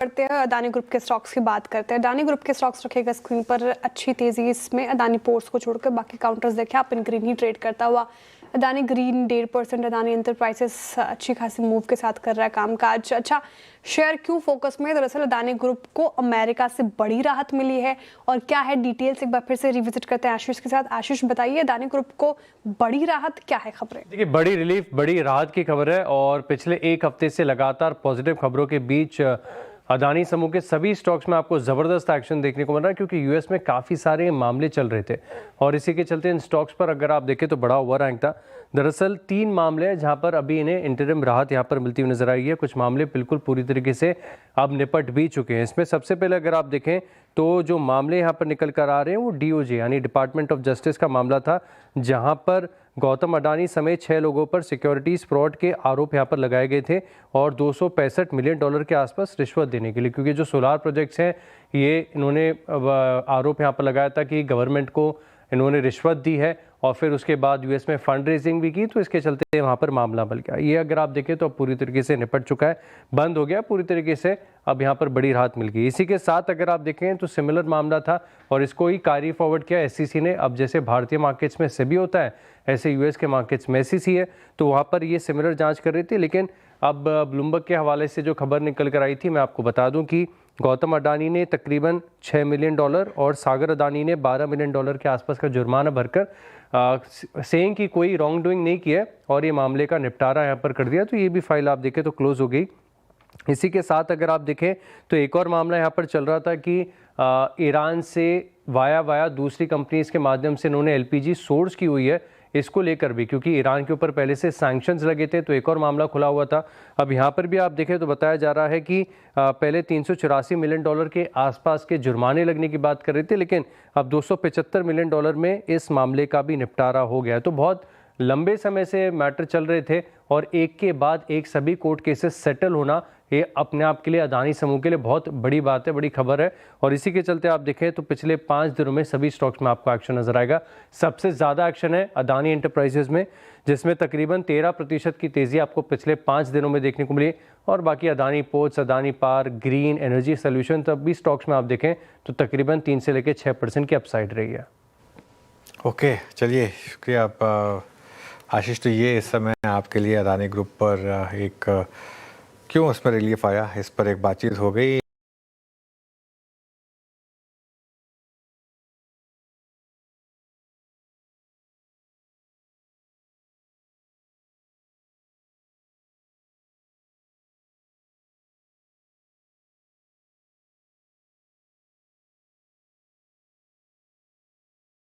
करते हैं अदानी ग्रुप के स्टॉक्स की बात करते हैं। अदानी ग्रुप के स्टॉक्स रखेगा स्क्रीन पर, अच्छी तेजी इसमें अदानी पोर्ट्स को छोड़कर बाकी काउंटर्स देखें आप, इन ग्रीन ही ट्रेड करता हुआ अदानी ग्रीन 1.5%, अदानी एंटरप्राइजेस अच्छी खासी मूव के साथ कर रहा है कामकाज। अच्छा, शेयर क्यों फोकस में? दरअसल अदानी ग्रुप को अमेरिका से बड़ी राहत मिली है और क्या है डिटेल्स एक बार फिर से रिविजिट करते हैं आशीष के साथ। आशीष बताइए, अदानी ग्रुप को बड़ी राहत क्या है खबरें? देखिए, बड़ी रिलीफ, बड़ी राहत की खबर है और पिछले एक हफ्ते से लगातार पॉजिटिव खबरों के बीच अदानी समूह के सभी स्टॉक्स में आपको ज़बरदस्त एक्शन देखने को मिल रहा है, क्योंकि यूएस में काफ़ी सारे मामले चल रहे थे और इसी के चलते इन स्टॉक्स पर अगर आप देखें तो बड़ा ओवर रैंक था। दरअसल 3 मामले हैं जहां पर अभी इन्हें इंटरिम राहत यहां पर मिलती हुई नजर आई है। कुछ मामले बिल्कुल पूरी तरीके से अब निपट भी चुके हैं। इसमें सबसे पहले अगर आप देखें तो जो मामले यहां पर निकल कर आ रहे हैं वो डीओजे यानी डिपार्टमेंट ऑफ जस्टिस का मामला था, जहां पर गौतम अडानी समेत 6 लोगों पर सिक्योरिटीज फ्रॉड के आरोप यहां पर लगाए गए थे और $265 मिलियन के आसपास रिश्वत देने के लिए, क्योंकि जो सोलार प्रोजेक्ट्स हैं ये इन्होंने आरोप यहां पर लगाया था कि गवर्नमेंट को इन्होंने रिश्वत दी है और फिर उसके बाद यूएस में फंड रेजिंग भी की, तो इसके चलते वहाँ पर मामला बन गया। ये अगर आप देखें तो अब पूरी तरीके से निपट चुका है, बंद हो गया पूरी तरीके से, अब यहाँ पर बड़ी राहत मिल गई। इसी के साथ अगर आप देखें तो सिमिलर मामला था और इसको ही कैरी फॉरवर्ड किया एसईसी ने। अब जैसे भारतीय मार्केट्स में सेबी होता है, ऐसे यूएस के मार्केट्स में एसईसी है, तो वहाँ पर ये सिमिलर जाँच कर रही थी। लेकिन अब ब्लूमबर्ग के हवाले से जो खबर निकल कर आई थी, मैं आपको बता दूं कि गौतम अडानी ने तकरीबन $6 मिलियन और सागर अडानी ने $12 मिलियन के आसपास का जुर्माना भरकर सेइंग कि कोई रॉन्ग डूइंग नहीं किया और ये मामले का निपटारा यहाँ पर कर दिया। तो ये भी फाइल आप देखें तो क्लोज हो गई। इसी के साथ अगर आप देखें तो एक और मामला यहाँ पर चल रहा था कि ईरान से वाया दूसरी कंपनीज के माध्यम से इन्होंने एलपीजी सोर्स की हुई है, इसको लेकर भी, क्योंकि ईरान के ऊपर पहले से सैंक्शंस लगे थे, तो एक और मामला खुला हुआ था। अब यहाँ पर भी आप देखें तो बताया जा रहा है कि पहले $384 मिलियन के आसपास के जुर्माने लगने की बात कर रहे थे, लेकिन अब $275 मिलियन में इस मामले का भी निपटारा हो गया। तो बहुत लंबे समय से मैटर चल रहे थे और एक के बाद एक सभी कोर्ट केसेस सेटल होना, ये अपने आप के लिए अदानी समूह के लिए बहुत बड़ी बात है, बड़ी खबर है। और इसी के चलते आप देखें तो पिछले 5 दिनों में सभी स्टॉक्स में आपको एक्शन नजर आएगा। सबसे ज़्यादा एक्शन है अदानी एंटरप्राइजेज में, जिसमें तकरीबन 13% की तेज़ी आपको पिछले 5 दिनों में देखने को मिली। और बाकी Adani ports, Adani power, green energy solution, तब भी स्टॉक्स में आप देखें तो तकरीबन 3 से लेकर 6% की अपसाइड रही है। ओके, चलिए शुक्रिया आप आशीष। तो ये इस समय आपके लिए अदानी ग्रुप पर एक क्यों उसमें रिलीफ आया, इस पर एक बातचीत हो गई।